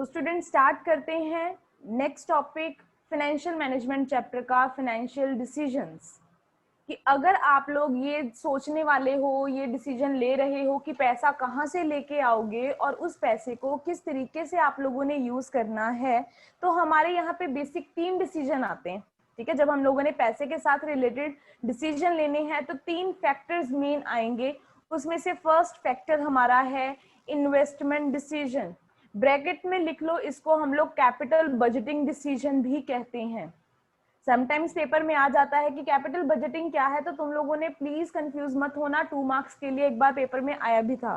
So student start करते हैं next topic financial management chapter का, फाइनेंशियल डिसीजंस। कि अगर आप लोग ये सोचने वाले हो, ये डिसीजन ले रहे हो कि पैसा कहाँ से लेके आओगे और उस पैसे को किस तरीके से आप लोगों ने यूज करना है, तो हमारे यहाँ पे बेसिक 3 डिसीजन आते हैं। ठीक है, जब हम लोगों ने पैसे के साथ रिलेटेड डिसीजन लेने हैं तो 3 फैक्टर्स मेन आएंगे। उसमें से फर्स्ट फैक्टर हमारा है इन्वेस्टमेंट डिसीजन। ब्रैकेट में लिख लो, इसको हम लोग कैपिटल बजटिंग डिसीजन भी कहते हैं। समटाइम्स पेपर में आ जाता है कि कैपिटल बजटिंग क्या है, तो तुम लोगों ने प्लीज कंफ्यूज मत होना, 2 मार्क्स के लिए एक बार पेपर में आया भी था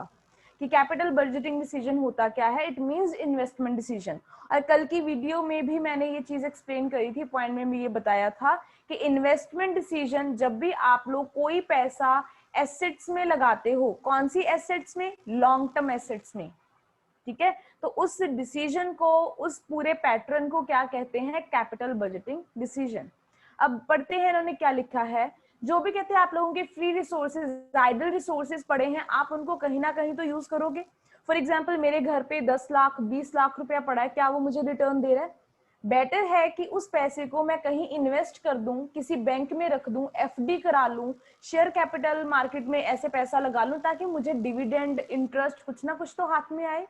कि कैपिटल बजटिंग डिसीजन होता क्या है। It means investment decision. और कल की वीडियो में भी मैंने ये चीज एक्सप्लेन करी थी, पॉइंट में भी ये बताया था कि इन्वेस्टमेंट डिसीजन जब भी आप लोग कोई पैसा एसेट्स में लगाते हो, कौन सी एसेट्स में, लॉन्ग टर्म एसेट्स में, ठीक है, तो उस डिसीजन को, उस पूरे पैटर्न को क्या कहते हैं, कैपिटल बजटिंग डिसीजन। अब पढ़ते हैं इन्होंने क्या लिखा है। जो भी कहते हैं आप लोगों के फ्री रिसोर्सेज, आइडल रिसोर्सेज पड़े हैं, आप उनको कहीं ना कहीं तो यूज करोगे। फॉर एग्जाम्पल मेरे घर पे 10 लाख 20 लाख रुपया पड़ा है, क्या वो मुझे रिटर्न दे रहा है? बेटर है कि उस पैसे को मैं कहीं इन्वेस्ट कर दूं, किसी बैंक में रख दूं, एफडी करा लूं, शेयर कैपिटल मार्केट में ऐसे पैसा लगा लूं ताकि मुझे डिविडेंड, इंटरेस्ट कुछ ना कुछ तो हाथ में आए।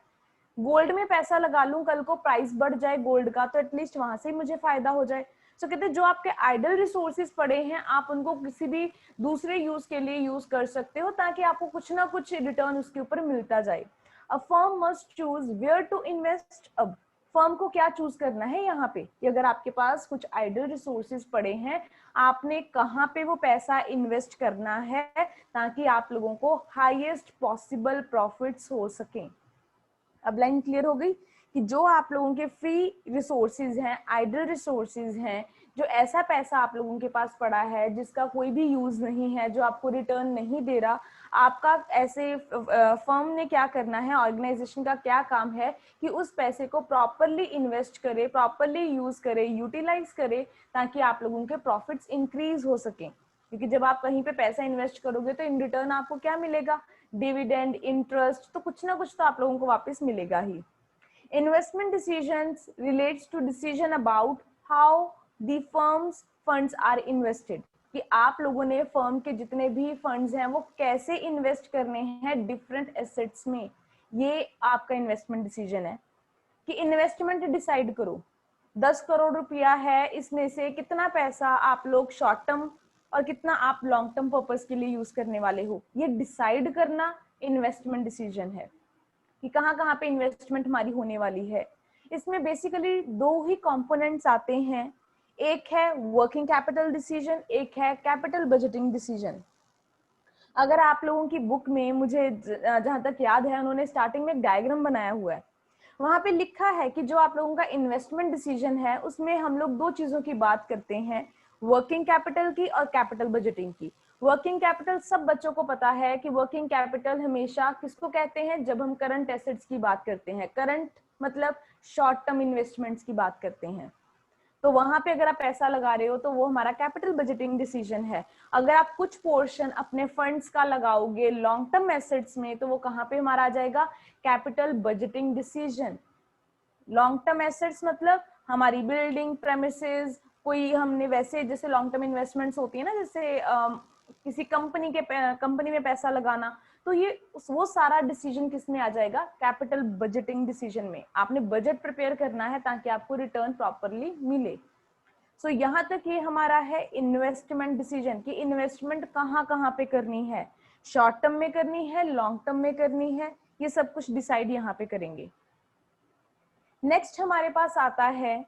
गोल्ड में पैसा लगा लूं, कल को प्राइस बढ़ जाए गोल्ड का तो एटलीस्ट वहां से मुझे फायदा हो जाए। तो कहते हैं जो आपके आइडल रिसोर्सेज पड़े हैं आप उनको किसी भी दूसरे यूज के लिए यूज कर सकते हो ताकि आपको कुछ ना कुछ रिटर्न उसके ऊपर मिलता जाए। A firm must choose where to invest. अब फर्म को क्या चूज करना है यहाँ पे कि अगर आपके पास कुछ आइडल रिसोर्सेज पड़े हैं, आपने कहाँ पे वो पैसा इन्वेस्ट करना है ताकि आप लोगों को हाईएस्ट पॉसिबल प्रॉफिट्स हो सकें। अब लाइन क्लियर हो गई कि जो आप लोगों के फ्री रिसोर्सेज हैं, आइडल रिसोर्सेज हैं, जो ऐसा पैसा आप लोगों के पास पड़ा है जिसका कोई भी यूज नहीं है, जो आपको रिटर्न नहीं दे रहा, आपका ऐसे फर्म ने क्या करना है, ऑर्गेनाइजेशन का क्या काम है कि उस पैसे को प्रॉपरली इन्वेस्ट करे, प्रॉपरली यूज करे, यूटिलाइज करे ताकि आप लोगों के प्रॉफिट्स इंक्रीज हो सकें। क्योंकि जब आप कहीं पे पैसा इन्वेस्ट करोगे तो इन रिटर्न आपको क्या मिलेगा, डिविडेंड, इंटरेस्ट, तो कुछ ना कुछ तो आप लोगों को वापस मिलेगा ही। Investment decisions relates to decision about how the firms funds are invested, कि आप लोगों ने फर्म के जितने भी फंड्स हैं वो कैसे इन्वेस्ट करने हैं डिफरेंट एसेट्स में। ये आपका इन्वेस्टमेंट डिसीजन है कि इन्वेस्टमेंट डिसाइड करो, 10 करोड़ रुपया है, इसमें से कितना पैसा आप लोग शॉर्ट टर्म और कितना आप लॉन्ग टर्म पर्पस के लिए यूज करने वाले हो, ये डिसाइड करना इन्वेस्टमेंट डिसीजन है कि कहाँ कहाँ पे इन्वेस्टमेंट हमारी होने वाली है। इसमें बेसिकली 2 ही कंपोनेंट्स आते हैं, एक है वर्किंग कैपिटल डिसीजन, एक है कैपिटल बजटिंग डिसीजन। अगर आप लोगों की बुक में, मुझे जहां तक याद है, उन्होंने स्टार्टिंग में एक डायग्राम बनाया हुआ है, वहां पे लिखा है कि जो आप लोगों का इन्वेस्टमेंट डिसीजन है उसमें हम लोग 2 चीजों की बात करते हैं, वर्किंग कैपिटल की और कैपिटल बजटिंग की। वर्किंग कैपिटल सब बच्चों को पता है कि वर्किंग कैपिटल हमेशा किसको कहते हैं, जब हम करंट एसेट्स की बात करते हैं, करंट मतलब शॉर्ट टर्म इन्वेस्टमेंट्स की बात करते हैं, तो वहां पे अगर आप पैसा लगा रहे हो तो वो हमारा कैपिटल बजटिंग डिसीजन है। अगर आप कुछ पोर्शन अपने फंड्स का लगाओगे लॉन्ग टर्म एसेट्स में तो वो कहाँ पे हमारा आ जाएगा, capital budgeting decision. Long term assets मतलब हमारी बिल्डिंग, प्रेमिसेस, कोई हमने वैसे जैसे लॉन्ग टर्म इन्वेस्टमेंट्स होती है ना, जैसे किसी कंपनी में पैसा लगाना, तो ये वो सारा डिसीजन किस में आ जाएगा, कैपिटल बजटिंग डिसीजन में। आपने बजट प्रिपेयर करना है ताकि आपको रिटर्न प्रॉपरली मिले। सो यहाँ तक ये हमारा है इन्वेस्टमेंट डिसीजन कि इन्वेस्टमेंट कहाँ कहाँ पे करनी है, शॉर्ट टर्म में करनी है, लॉन्ग टर्म में करनी है, ये सब कुछ डिसाइड यहाँ पे करेंगे। नेक्स्ट हमारे पास आता है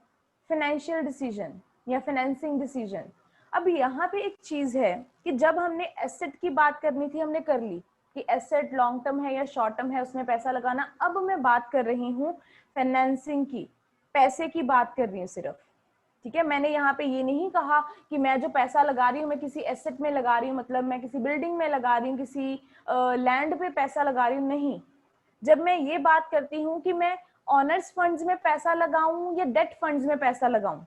फाइनेंशियल डिसीजन या फाइनेंसिंग डिसीजन। अब यहाँ पे एक चीज है कि जब हमने एसेट की बात करनी थी हमने कर ली कि एसेट लॉन्ग टर्म है या शॉर्ट टर्म है, उसमें पैसा लगाना। अब मैं बात कर रही हूँ फाइनेंसिंग की, पैसे की बात कर रही हूँ सिर्फ। ठीक है, मैंने यहाँ पे ये नहीं कहा कि मैं जो पैसा लगा रही हूँ मैं किसी एसेट में लगा रही हूँ, मतलब मैं किसी बिल्डिंग में लगा रही हूँ, किसी लैंड पे पैसा लगा रही हूँ, नहीं। जब मैं ये बात करती हूँ कि मैं ऑनर्स फंड्स में पैसा लगाऊं या डेट फंड्स में पैसा लगाऊं,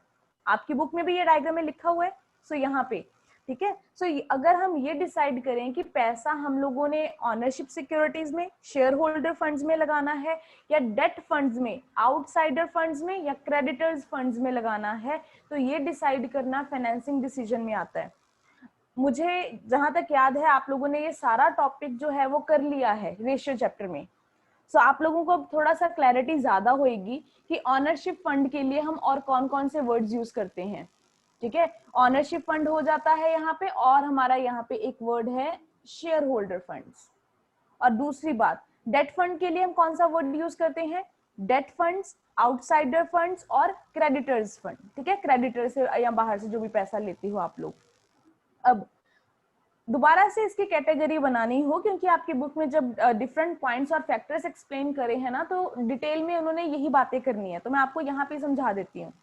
आपकी बुक में भी ये डायग्राम में लिखा हुआ है। सो यहाँ पे ठीक है। सो अगर हम ये डिसाइड करें कि पैसा हम लोगों ने ऑनरशिप सिक्योरिटीज में, शेयर होल्डर फंड्स में लगाना है, या डेट फंड्स में, आउटसाइडर फंड्स में, या क्रेडिटर्स फंड्स में लगाना है, तो ये डिसाइड करना फाइनेंसिंग डिसीजन में आता है। मुझे जहां तक याद है आप लोगों ने ये सारा टॉपिक जो है वो कर लिया है रेशियो चैप्टर में। सो आप लोगों को अब थोड़ा सा क्लैरिटी ज्यादा होगी कि ऑनरशिप फंड के लिए हम और कौन कौन से वर्ड्स यूज करते हैं। ठीक है, ऑनरशिप फंड हो जाता है यहाँ पे, और हमारा यहाँ पे एक वर्ड है शेयर होल्डर फंड्स। और दूसरी बात, डेट फंड के लिए हम कौन सा वर्ड यूज करते हैं? डेट फंड्स, आउटसाइडर फंड्स और क्रेडिटर्स फंड। ठीक है, क्रेडिटर से या बाहर से जो भी पैसा लेते हो आप लोग। अब दोबारा से इसकी कैटेगरी बनानी हो, क्योंकि आपकी बुक में जब डिफरेंट पॉइंट्स और फैक्टर्स एक्सप्लेन करे हैं ना, तो डिटेल में उन्होंने यही बातें करनी है, तो मैं आपको यहाँ पे समझा देती हूँ।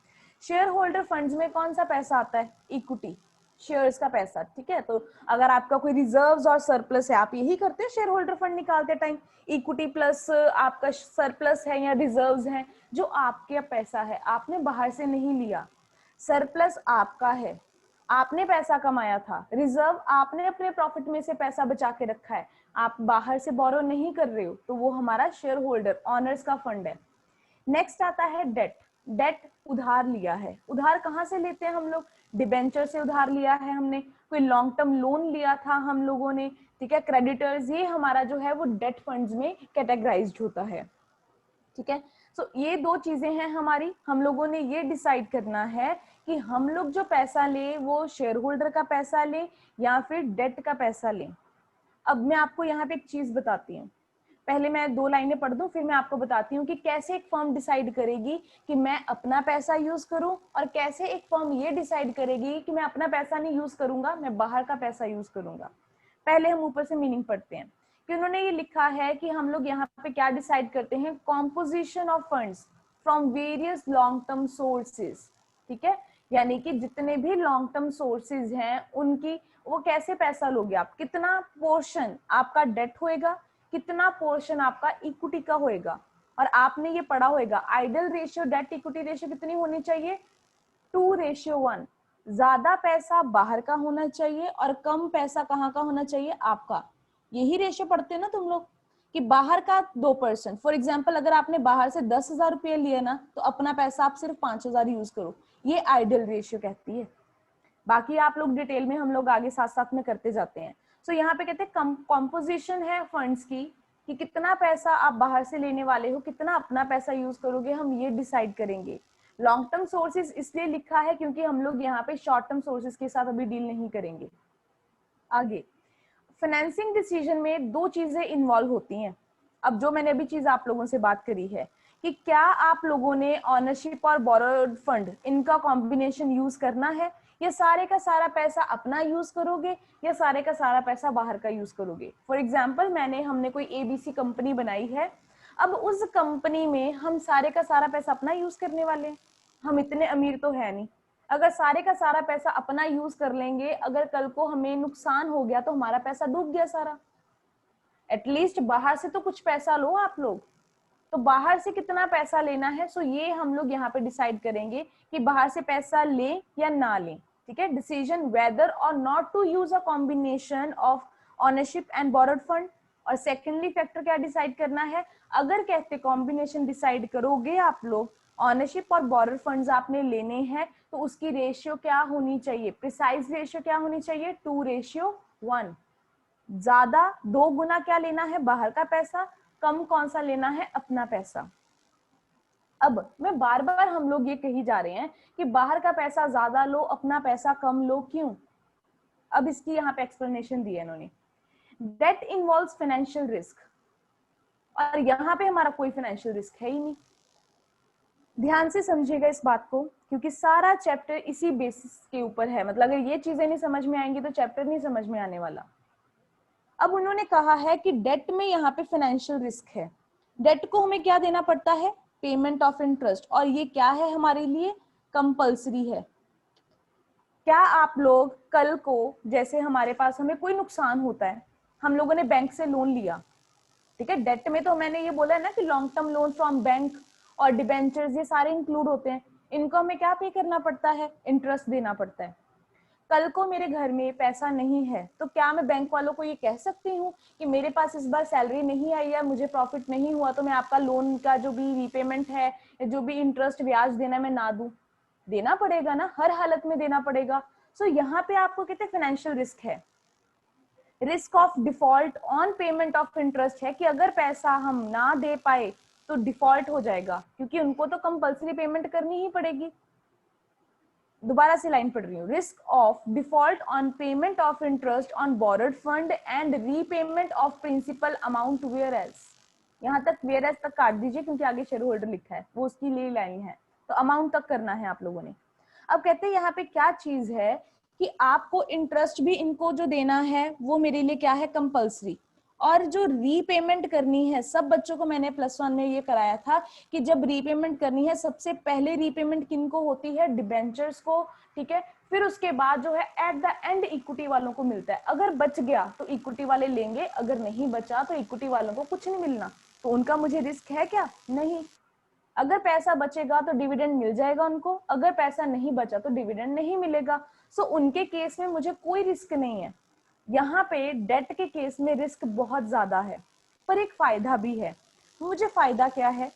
शेयर होल्डर फंड्स में कौन सा पैसा आता है? इक्विटी, शेयर्स का पैसा। ठीक है, तो अगर आपका कोई रिजर्व्स और सरप्लस है, आप यही करते हैं शेयर होल्डर फंड निकालते टाइम, इक्विटी प्लस आपका सरप्लस है या रिजर्व्स है, जो आपके पैसा है, आपने बाहर से नहीं लिया। सरप्लस आपका है, आपने पैसा कमाया था। रिजर्व आपने अपने प्रॉफिट में से पैसा बचा के रखा है, आप बाहर से बोरो नहीं कर रहे हो, तो वो हमारा शेयर होल्डर ऑनर्स का फंड है। नेक्स्ट आता है डेट। डेट उधार लिया है। उधार कहाँ से लेते हैं हम लोग? डिबेंचर से उधार लिया है हमने, कोई लॉन्ग टर्म लोन लिया था हम लोगों ने। ठीक है, क्रेडिटर्स, ये हमारा जो है वो डेट फंड्स में कैटेगराइज्ड होता है। ठीक है, सो ये दो चीजें हैं हमारी। हम लोगों ने ये डिसाइड करना है कि हम लोग जो पैसा ले वो शेयर होल्डर का पैसा ले या फिर डेट का पैसा ले। अब मैं आपको यहाँ पे एक चीज बताती हूँ, पहले मैं 2 लाइनें पढ़ दूं, फिर मैं आपको बताती हूँ कि कैसे एक फर्म डिसाइड करेगी कि मैं अपना पैसा यूज करूं, और कैसे एक फर्म ये डिसाइड करेगी कि मैं अपना पैसा नहीं यूज करूंगा, मैं बाहर का पैसा यूज करूंगा। पहले हम ऊपर से मीनिंग पढ़ते हैं कि उन्होंने ये लिखा है कि हम लोग यहाँ पे क्या डिसाइड करते हैं? Composition of funds from various long term sources. ठीक है, यानी कि जितने भी लॉन्ग टर्म सोर्सेज हैं उनकी, वो कैसे पैसा लोगे आप, कितना पोर्शन आपका डेट होएगा, कितना पोर्शन आपका इक्विटी का होएगा। और आपने ये पढ़ा होएगा ideal ratio debt equity ratio कितनी होनी चाहिए? 2:1। ज्यादा पैसा बाहर का होना चाहिए और कम पैसा कहाँ का होना चाहिए? आपका। यही रेशियो पढ़ते हैं ना तुम लोग, कि बाहर का 2%। फॉर एग्जाम्पल अगर आपने बाहर से 10,000 रुपये लिए ना, तो अपना पैसा आप सिर्फ 5,000 यूज करो, ये आइडल रेशियो कहती है। बाकी आप लोग डिटेल में हम लोग आगे साथ साथ में करते जाते हैं। सो यहाँ पे कहते हैं कॉम्पोजिशन है फंड्स की, कि कितना पैसा आप बाहर से लेने वाले हो, कितना अपना पैसा यूज करोगे, हम ये डिसाइड करेंगे। लॉन्ग टर्म सोर्सेज इसलिए लिखा है क्योंकि हम लोग यहाँ पे शॉर्ट टर्म सोर्सेज के साथ अभी डील नहीं करेंगे। आगे, फाइनेंसिंग डिसीजन में 2 चीजें इन्वॉल्व होती हैं। अब जो मैंने अभी चीज आप लोगों से बात करी है कि क्या आप लोगों ने ऑनरशिप और बोरोड फंड इनका कॉम्बिनेशन यूज करना है, या सारे का सारा पैसा अपना यूज करोगे, या सारे का सारा पैसा बाहर का यूज करोगे। फॉर एग्जाम्पल हमने कोई एबीसी कंपनी बनाई है, अब उस कंपनी में हम सारे का सारा पैसा अपना यूज करने वाले हैं, हम इतने अमीर तो है नहीं। अगर सारे का सारा पैसा अपना यूज कर लेंगे, अगर कल को हमें नुकसान हो गया तो हमारा पैसा डूब गया सारा। एटलीस्ट बाहर से तो कुछ पैसा लो आप लोग, तो बाहर से कितना पैसा लेना है, सो ये हम लोग यहाँ पे डिसाइड करेंगे कि बाहर से पैसा लें या ना लें। ठीक है, डिसीजन वेदर और not to use a combination of ownership and borrowed fund. और सेकेंडली फैक्टर क्या डिसाइड करना है? अगर कहते कॉम्बिनेशन डिसाइड करोगे आप लोग, ऑनरशिप और बोरोड फंड्स आपने लेने हैं, तो उसकी रेशियो क्या होनी चाहिए? प्रिसाइज रेशियो क्या होनी चाहिए? 2:1। ज्यादा 2 गुना क्या लेना है? बाहर का पैसा। कम कौन सा लेना है? अपना पैसा। अब मैं बार बार हम लोग ये कही जा रहे हैं कि बाहर का पैसा ज्यादा लो, अपना पैसा कम लो, क्यों? अब इसकी यहाँ पे एक्सप्लेनेशन दी है इन्होंने। डेट इन्वॉल्व्स फाइनेंशियल रिस्क, और यहाँ पे हमारा कोई फाइनेंशियल रिस्क है ही नहीं। ध्यान से समझिएगा इस बात को, क्योंकि सारा चैप्टर इसी बेसिस के ऊपर है। मतलब अगर ये चीजें नहीं समझ में आएंगी तो चैप्टर नहीं समझ में आने वाला। अब उन्होंने कहा है कि डेट में यहाँ पे फाइनेंशियल रिस्क है। डेट को हमें क्या देना पड़ता है? Payment of interest. और ये क्या है हमारे लिए? कंपल्सरी है। क्या आप लोग कल को, जैसे हमारे पास हमें कोई नुकसान होता है, हम लोगों ने बैंक से लोन लिया, ठीक है, डेट में तो मैंने ये बोला है ना कि long term loan from bank और डिबेंचर्स ये सारे इंक्लूड होते हैं, इनको हमें क्या पे करना पड़ता है? इंटरेस्ट देना पड़ता है। कल को मेरे घर में पैसा नहीं है तो क्या मैं बैंक वालों को ये कह सकती हूँ कि मेरे पास इस बार सैलरी नहीं आई या मुझे प्रॉफिट नहीं हुआ तो मैं आपका लोन का जो भी रीपेमेंट है या जो भी इंटरेस्ट ब्याज देना मैं ना दूं? देना पड़ेगा ना, हर हालत में देना पड़ेगा। सो यहाँ पे आपको कहते हैं फाइनेंशियल रिस्क है, risk of default on payment of interest है कि अगर पैसा हम ना दे पाए तो डिफॉल्ट हो जाएगा, क्योंकि उनको तो कंपल्सरी पेमेंट करनी ही पड़ेगी। दोबारा से लाइन पढ़ रही हूँ, risk of default on payment of interest on borrowed fund and repayment of principal amount whereas. यहाँ तक वेयर एज तक काट दीजिए क्योंकि आगे शेयर होल्डर लिखा है, वो उसकी लिए लाइन है, तो अमाउंट तक करना है आप लोगों ने। अब कहते हैं यहाँ पे क्या चीज है कि आपको इंटरेस्ट भी इनको जो देना है वो मेरे लिए क्या है, कंपल्सरी। और जो रीपेमेंट करनी है, सब बच्चों को मैंने +1 में ये कराया था कि जब रीपेमेंट करनी है सबसे पहले रीपेमेंट किनको होती है, डिबेंचर्स को, ठीक है। फिर उसके बाद जो है एट द एंड इक्विटी वालों को मिलता है। अगर बच गया तो इक्विटी वाले लेंगे, अगर नहीं बचा तो इक्विटी वालों को कुछ नहीं मिलना। तो उनका मुझे रिस्क है क्या? नहीं। अगर पैसा बचेगा तो डिविडेंड मिल जाएगा उनको, अगर पैसा नहीं बचा तो डिविडेंड नहीं मिलेगा। सो उनके केस में मुझे कोई रिस्क नहीं है। यहाँ पे डेट के केस में रिस्क बहुत ज्यादा है, पर एक फायदा भी है। मुझे फायदा क्या है,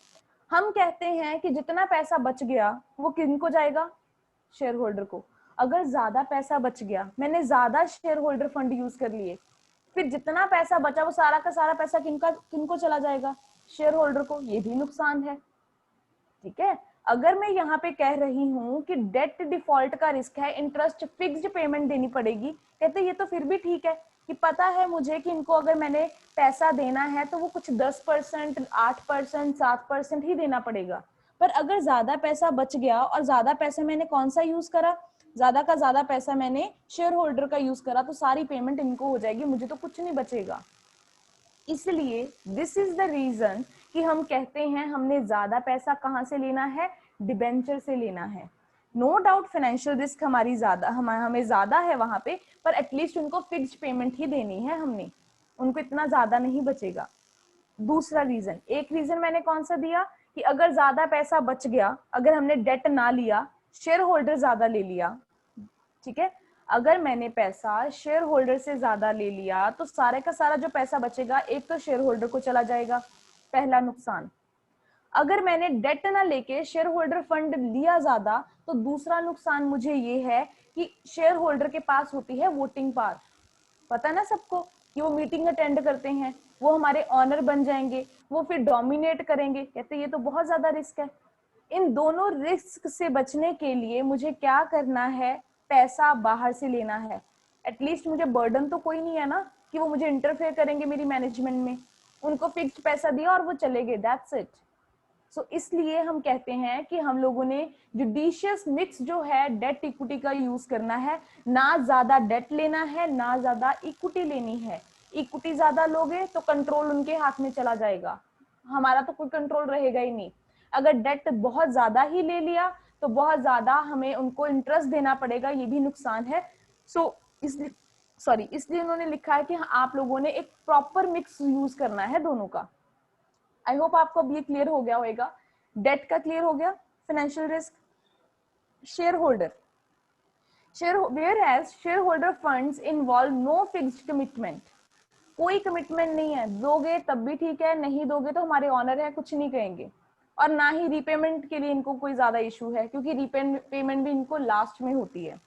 हम कहते हैं कि जितना पैसा बच गया वो किनको जाएगा, शेयर होल्डर को। अगर ज्यादा पैसा बच गया, मैंने ज्यादा शेयर होल्डर फंड यूज कर लिए, फिर जितना पैसा बचा वो सारा का सारा पैसा किनको चला जाएगा, शेयर होल्डर को। ये भी नुकसान है, ठीक है। अगर मैं यहाँ पे कह रही हूँ कि डेट डिफॉल्ट का रिस्क है, इंटरेस्ट फिक्स्ड पेमेंट देनी पड़ेगी, कहते ये तो फिर भी ठीक है कि पता है मुझे कि इनको अगर मैंने पैसा देना है तो वो कुछ 10%, 8%, 7% ही देना पड़ेगा। पर अगर ज्यादा पैसा बच गया और ज्यादा पैसा मैंने कौन सा यूज करा, ज्यादा का ज्यादा पैसा मैंने शेयर होल्डर का यूज करा, तो सारी पेमेंट इनको हो जाएगी, मुझे तो कुछ नहीं बचेगा। इसलिए दिस इज द रीजन कि हम कहते हैं हमने ज्यादा पैसा कहां से लेना है, डिबेंचर से लेना है। नो डाउट फाइनेंशियल रिस्क हमारी ज्यादा हमें ज्यादा है वहां पे, पर एटलीस्ट उनको फिक्स्ड पेमेंट ही देनी है हमने, उनको इतना ज्यादा नहीं बचेगा। दूसरा रीजन, एक रीजन मैंने कौन सा दिया कि अगर ज्यादा पैसा बच गया, अगर हमने डेट ना लिया, शेयर होल्डर ज्यादा ले लिया, ठीक है, अगर मैंने पैसा शेयर होल्डर से ज्यादा ले लिया तो सारे का सारा जो पैसा बचेगा एक तो शेयर होल्डर को चला जाएगा, पहला नुकसान। अगर मैंने डेट ना लेके शेयर होल्डर फंड लिया ज्यादा तो दूसरा नुकसान मुझे ये है कि शेयर होल्डर के पास होती है वोटिंग पावर। पता है ना सबको कि वो मीटिंग अटेंड करते हैं, वो हमारे ऑनर बन जाएंगे, वो फिर डोमिनेट करेंगे। कहते ये तो बहुत ज्यादा रिस्क है। इन दोनों रिस्क से बचने के लिए मुझे क्या करना है, पैसा बाहर से लेना है। एटलीस्ट मुझे बर्डन तो कोई नहीं है ना कि वो मुझे इंटरफेयर करेंगे मेरी मैनेजमेंट में। उनको फिक्स्ड पैसा दिया और वो चले गए, दैट्स इट। सो इसलिए हम कहते हैं कि हम लोगों ने जुडिशियस मिक्स जो है डेट इक्विटी का यूज करना है, ना ज्यादा डेट लेना है ना ज्यादा इक्विटी लेनी है। इक्विटी ज्यादा लोगे तो कंट्रोल उनके हाथ में चला जाएगा, हमारा तो कोई कंट्रोल रहेगा ही नहीं। अगर डेट बहुत ज्यादा ही ले लिया तो बहुत ज्यादा हमें उनको इंटरेस्ट देना पड़ेगा, ये भी नुकसान है। इसलिए उन्होंने लिखा है कि आप लोगों ने एक प्रॉपर मिक्स यूज करना है दोनों का। आई होप आपको अब ये क्लियर हो गया होगा, डेट का क्लियर हो गया, financial risk, share holder whereas shareholder funds involve no fixed commitment। कोई कमिटमेंट नहीं है, दोगे तब भी ठीक है, नहीं दोगे तो हमारे ऑनर है, कुछ नहीं कहेंगे। और ना ही रीपेमेंट के लिए इनको कोई ज्यादा इशू है क्योंकि रीपेमेंट भी इनको लास्ट में होती है।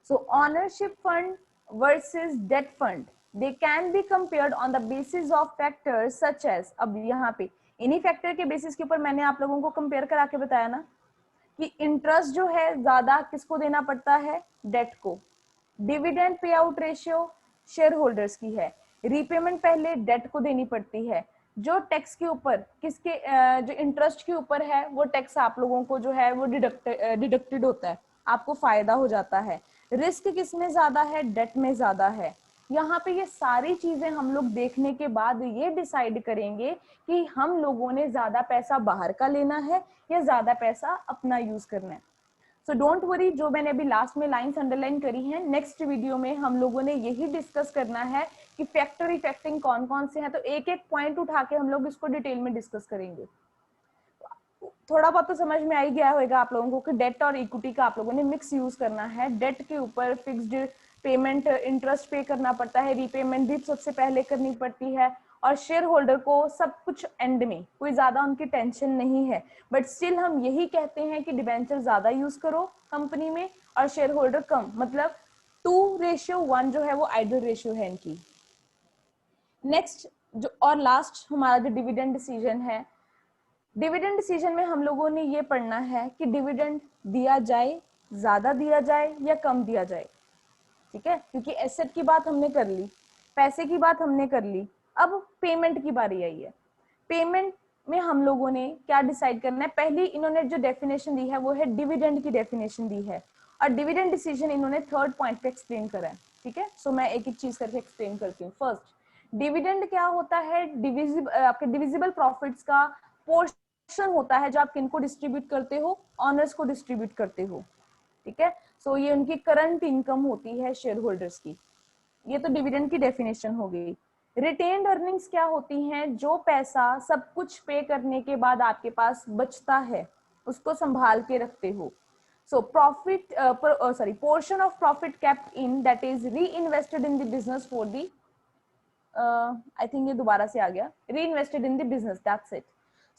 So ownership fund versus debt fund, they can be compared on the basis of factors such as, अब यहाँ पे इन्हीं फैक्टर के बेसिस के ऊपर मैंने आप लोगों को कंपेयर करा के बताया ना कि इंटरेस्ट जो है ज्यादा किसको देना पड़ता है, डेट को। Dividend pay out ratio share holders की है, रीपेमेंट पहले डेट को देनी पड़ती है। जो टैक्स के ऊपर किसके जो इंटरेस्ट के ऊपर है वो टैक्स आप लोगों को जो है वो डिडक्टेड होता है, आपको फायदा हो जाता है। रिस्क किसमें ज्यादा है, डेट में ज्यादा है। यहाँ पे ये सारी चीजें हम लोग देखने के बाद ये डिसाइड करेंगे कि हम लोगों ने ज्यादा पैसा बाहर का लेना है या ज्यादा पैसा अपना यूज करना है। सो डोंट वरी, जो मैंने अभी लास्ट में लाइंस अंडरलाइन करी हैं, नेक्स्ट वीडियो में हम लोगों ने यही डिस्कस करना है कि फैक्टर इफेक्टिंग कौन कौन से हैं। तो एक एक पॉइंट उठा के हम लोग इसको डिटेल में डिस्कस करेंगे। थोड़ा बहुत तो समझ में आ ही गया होगा आप लोगों को कि डेट और इक्विटी का आप लोगों ने मिक्स यूज करना है। डेट के ऊपर फिक्स्ड पेमेंट इंटरेस्ट पे करना पड़ता है, रीपेमेंट भी सबसे पहले करनी पड़ती है, और शेयर होल्डर को सब कुछ एंड में, कोई ज्यादा उनकी टेंशन नहीं है। बट स्टिल हम यही कहते हैं कि डिबेंचर ज्यादा यूज करो कंपनी में और शेयर होल्डर कम, मतलब 2:1 जो है वो आइडियल रेशियो है इनकी। नेक्स्ट जो और लास्ट हमारा जो डिविडेंड डिसीजन है, डिविडेंड डिसीजन में हम लोगों ने ये पढ़ना है कि डिविडेंड दिया जाए, ज्यादा दिया जाए या कम दिया जाए। ठीक है, क्योंकि एसेट की बात हमने कर ली, पैसे की बात हमने कर ली, अब पेमेंट की बारी आई है। पेमेंट में हम लोगों ने क्या डिसाइड करना है, पहली इन्होंने जो डेफिनेशन दी है वो है डिविडेंड की डेफिनेशन दी है, और डिविडेंड डिसीजन इन्होंने थर्ड पॉइंट पे एक्सप्लेन करा है। ठीक है, सो मैं एक एक चीज करके एक्सप्लेन करती हूँ। फर्स्ट, डिविडेंड क्या होता है, आपके डिविजिबल प्रॉफिट्स का पोर्शन होता है जो आप किनको डिस्ट्रीब्यूट करते हो, ऑनर्स को डिस्ट्रीब्यूट करते हो। ठीक है, सो ये उनकी करंट इनकम होती है शेयर होल्डर्स की। ये तो डिविडेंड की डेफिनेशन हो गई। रिटेन्ड अर्निंग्स क्या होती हैं, जो पैसा सब कुछ पे करने के बाद आपके पास बचता है उसको संभाल के रखते हो। So profit portion of profit kept in that is reinvested in the business for the, I think ये दोबारा से आ गया, reinvested in the business, that's it.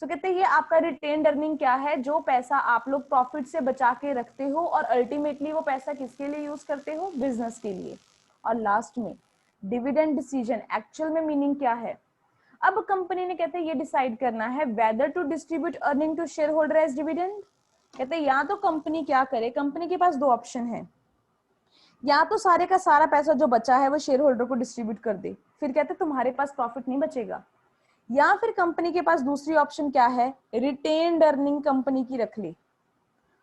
So कहते हैं ये आपका रिटेन्ड अर्निंग क्या है, जो पैसा आप लोग प्रॉफिट से बचा के रखते हो और अल्टीमेटली वो पैसा किसके लिए यूज करते हो, बिजनेस के लिए। और लास्ट में डिविडेंड डिसीजन एक्चुअल में मीनिंग क्या है, अब कंपनी ने कहते हैं ये डिसाइड करना है whether to distribute earning to shareholder as dividend. कहते हैं या तो कंपनी क्या करे, कंपनी के पास दो ऑप्शन है, या तो सारे का सारा पैसा जो बचा है वो शेयर होल्डर को डिस्ट्रीब्यूट कर दे, फिर कहते तुम्हारे पास प्रॉफिट नहीं बचेगा, या फिर कंपनी के पास दूसरी ऑप्शन क्या है, रिटेन्ड अर्निंग कंपनी की रख ले।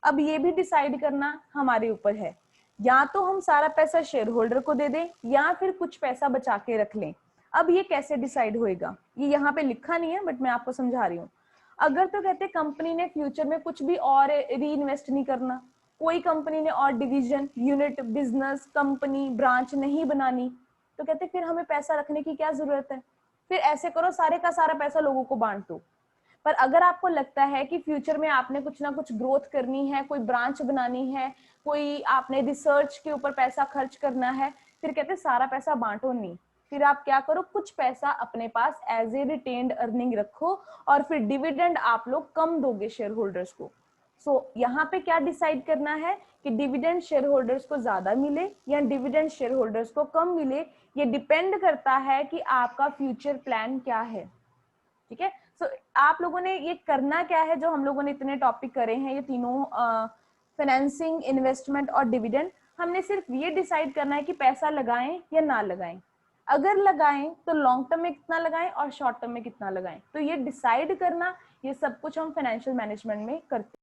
अब ये भी डिसाइड करना हमारे ऊपर है, या तो हम सारा पैसा शेयर होल्डर को दे दें या फिर कुछ पैसा बचा के रख लें। अब ये कैसे डिसाइड होएगा, ये यहाँ पे लिखा नहीं है बट मैं आपको समझा रही हूँ। अगर तो कहते कंपनी ने फ्यूचर में कुछ भी और री इन्वेस्ट नहीं करना, कोई कंपनी ने और division, unit, business, company, branch नहीं बनानी, तो कहते फिर हमें पैसा रखने की क्या जरूरत है, फिर ऐसे करो सारे का सारा पैसा लोगों को बांट दो। पर अगर आपको लगता है कि फ्यूचर में आपने कुछ ना कुछ ग्रोथ करनी है, कोई ब्रांच बनानी है, कोई आपने रिसर्च के ऊपर पैसा खर्च करना है, फिर कहते सारा पैसा बांटो नहीं, फिर आप क्या करो, कुछ पैसा अपने पास एज ए रिटेन्ड अर्निंग रखो और फिर डिविडेंड आप लोग कम दोगे शेयर होल्डर्स को। सो यहाँ पे क्या डिसाइड करना है कि डिविडेंड शेयर होल्डर्स को ज्यादा मिले या डिविडेंड शेयर होल्डर्स को कम मिले, ये डिपेंड करता है कि आपका फ्यूचर प्लान क्या है। ठीक है, सो आप लोगों ने ये करना क्या है, जो हम लोगों ने इतने टॉपिक करे हैं ये तीनों, फाइनेंसिंग, इन्वेस्टमेंट और डिविडेंड, हमने सिर्फ ये डिसाइड करना है कि पैसा लगाएं या ना लगाएं। अगर लगाएं तो लॉन्ग टर्म में कितना लगाएं और शॉर्ट टर्म में कितना लगाएं, तो ये डिसाइड करना, ये सब कुछ हम फाइनेंशियल मैनेजमेंट में करते हैं।